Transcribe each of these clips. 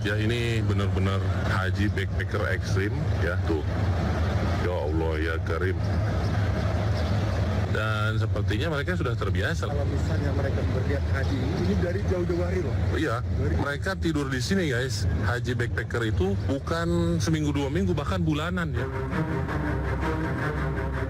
Ya ini benar-benar haji backpacker ekstrim ya tuh. Ya Allah ya Karim. Dan sepertinya mereka sudah terbiasa. Kalau misalnya mereka berniat haji ini dari jauh-jauh hari loh. Iya, mereka tidur di sini guys. Haji backpacker itu bukan seminggu 2 minggu, bahkan bulanan ya.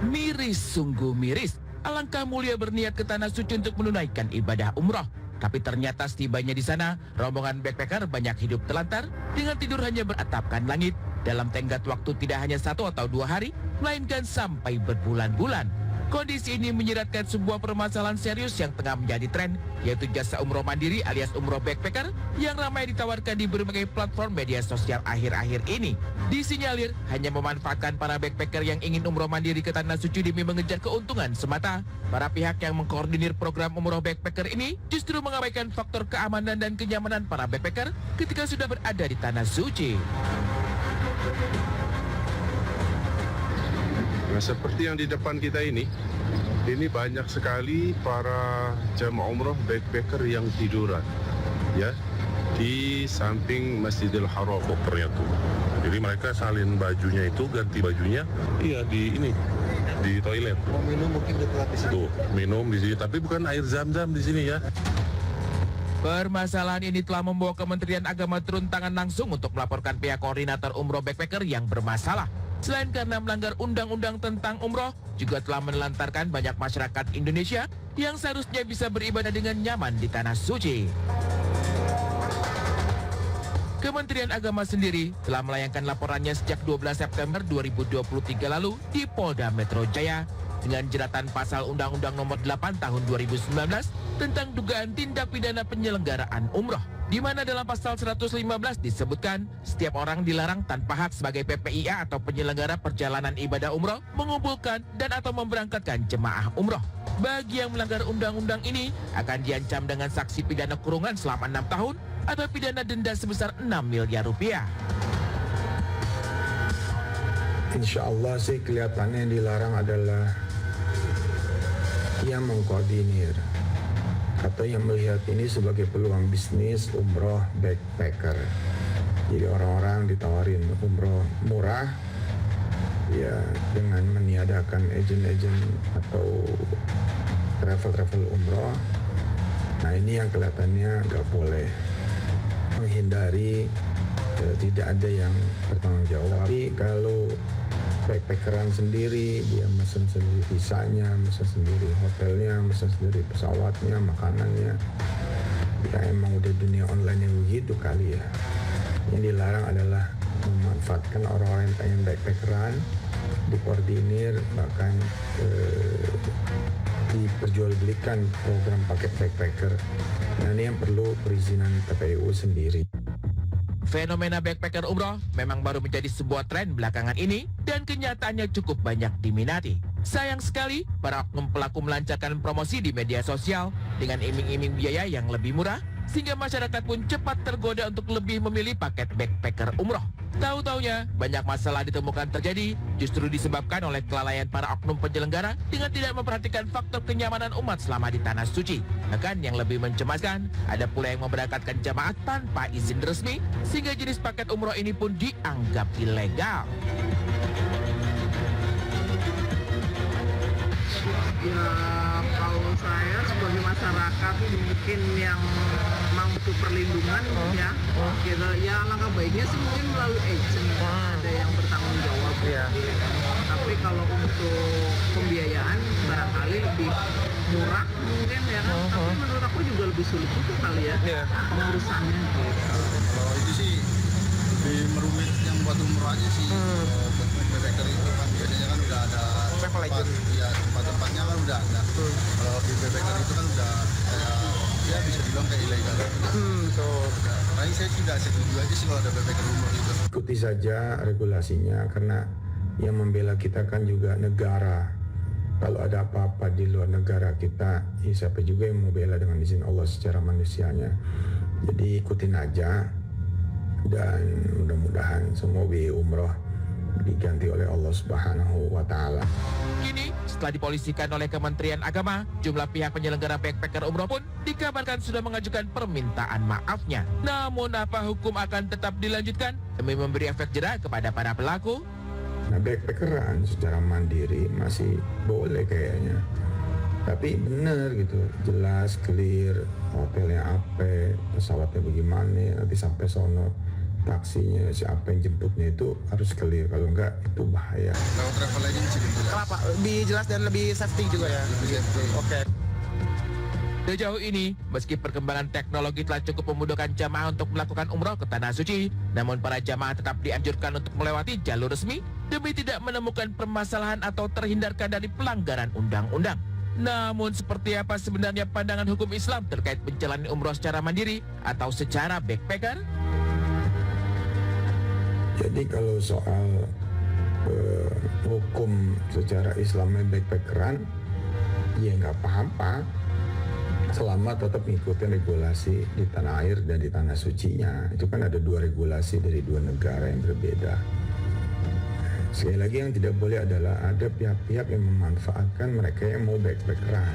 Miris, sungguh miris. Alangkah mulia berniat ke Tanah Suci untuk menunaikan ibadah umroh. Tapi ternyata setibanya di sana, rombongan backpacker banyak hidup telantar dengan tidur hanya beratapkan langit. Dalam tenggat waktu tidak hanya 1 atau 2 hari, melainkan sampai berbulan-bulan. Kondisi ini menyiratkan sebuah permasalahan serius yang tengah menjadi tren, yaitu jasa umroh mandiri alias umroh backpacker yang ramai ditawarkan di berbagai platform media sosial akhir-akhir ini. Disinyalir hanya memanfaatkan para backpacker yang ingin umroh mandiri ke Tanah Suci demi mengejar keuntungan semata. Para pihak yang mengkoordinir program umroh backpacker ini justru mengabaikan faktor keamanan dan kenyamanan para backpacker ketika sudah berada di Tanah Suci. Nah, seperti yang di depan kita ini banyak sekali para jamaah umroh backpacker yang tiduran, ya, di samping Masjidil Haram ternyata. Jadi mereka salin bajunya itu, ganti bajunya, iya di toilet. Mau minum mungkin dekat di situ. Tuh, minum di sini, tapi bukan air zam-zam di sini ya. Permasalahan ini telah membawa Kementerian Agama turun tangan langsung untuk melaporkan pihak koordinator umroh backpacker yang bermasalah. Selain karena melanggar undang-undang tentang umroh, juga telah menelantarkan banyak masyarakat Indonesia yang seharusnya bisa beribadah dengan nyaman di Tanah Suci. Kementerian Agama sendiri telah melayangkan laporannya sejak 12 September 2023 lalu di Polda Metro Jaya dengan jeratan pasal Undang-Undang Nomor 8 Tahun 2019 tentang dugaan tindak pidana penyelenggaraan umroh, di mana dalam pasal 115 disebutkan setiap orang dilarang tanpa hak sebagai PPIA atau penyelenggara perjalanan ibadah umroh mengumpulkan dan atau memberangkatkan jemaah umroh. Bagi yang melanggar undang-undang ini akan diancam dengan sanksi pidana kurungan selama 6 tahun atau pidana denda sebesar 6 miliar rupiah. Insya Allah sih kelihatannya yang dilarang adalah yang mengkoordinir atau yang melihat ini sebagai peluang bisnis umroh backpacker. Jadi orang-orang ditawarin umroh murah ya dengan meniadakan agen-agen atau travel umroh. Nah ini yang kelihatannya nggak boleh, menghindari tidak ada yang bertanggung jawab. Tapi kalau backpackeran sendiri, dia mesen sendiri visanya, mesen sendiri hotelnya, mesen sendiri pesawatnya, makanannya, ya emang udah dunia online yang begitu kali ya. Yang dilarang adalah memanfaatkan orang-orang yang backpackeran, dikoordinir, bahkan diperjualbelikan program paket backpacker. Nah ini yang perlu perizinan KPU sendiri. Fenomena backpacker umroh memang baru menjadi sebuah tren belakangan ini dan kenyataannya cukup banyak diminati. Sayang sekali, para oknum pelaku melancarkan promosi di media sosial dengan iming-iming biaya yang lebih murah, sehingga masyarakat pun cepat tergoda untuk lebih memilih paket backpacker umroh. Tahu-taunya, banyak masalah ditemukan terjadi justru disebabkan oleh kelalaian para oknum penyelenggara dengan tidak memperhatikan faktor kenyamanan umat selama di Tanah Suci. Bahkan yang lebih mencemaskan, ada pula yang memberangkatkan jamaah tanpa izin resmi, sehingga jenis paket umroh ini pun dianggap ilegal. Ya kalau saya sebagai masyarakat mungkin yang memang butuh perlindungan ya gitu ya, langkah baiknya sih mungkin melalui agent ada yang bertanggung jawab ya. Tapi kalau untuk pembiayaan barangkali lebih murah mungkin ya kan, tapi menurut aku juga lebih sulit itu kali ya pengurusannya gitu. Kalau itu sih lebih merumit yang buat umroh aja sih. Backpacker itu kan biasanya kan udah ada tempat, ya tempat-tempatnya kan udah ada. Kalau di backpacker itu kan udah kayak ya bisa dibilang kayak ilegal. Makanya saya tidak setuju aja sih kalau ada backpacker umroh itu. Ikuti saja regulasinya karena yang membela kita kan juga negara. Kalau ada apa-apa di luar negara kita, ya siapa juga yang mau bela dengan izin Allah secara manusianya. Jadi ikutin aja dan mudah-mudahan semua biaya umroh diganti oleh Allah Subhanahu wa Ta'ala. Kini, setelah dipolisikan oleh Kementerian Agama, jumlah pihak penyelenggara backpacker umroh pun dikabarkan sudah mengajukan permintaan maafnya. Namun apa hukum akan tetap dilanjutkan demi memberi efek jera kepada para pelaku? Nah, backpackeran secara mandiri masih boleh kayaknya. Tapi benar gitu, jelas, clear, hotelnya apa, pesawatnya bagaimana, nanti sampai sono taksinya siapa yang jemputnya itu harus clear, kalau enggak itu bahaya. Lewat travel agency gitu ya. Kenapa? Lebih jelas dan lebih safety juga ya? Lebih safety. Oke. Sejauh ini, meski perkembangan teknologi telah cukup memudahkan jamaah untuk melakukan umroh ke Tanah Suci, namun para jamaah tetap dianjurkan untuk melewati jalur resmi demi tidak menemukan permasalahan atau terhindarkan dari pelanggaran undang-undang. Namun seperti apa sebenarnya pandangan hukum Islam terkait menjalani umroh secara mandiri atau secara backpacker? Jadi kalau soal hukum secara Islamnya backpackeran, ya nggak apa-apa, selama tetap mengikuti regulasi di tanah air dan di tanah sucinya. Itu kan ada dua regulasi dari dua negara yang berbeda. Sekali lagi yang tidak boleh adalah ada pihak-pihak yang memanfaatkan mereka yang mau backpackeran.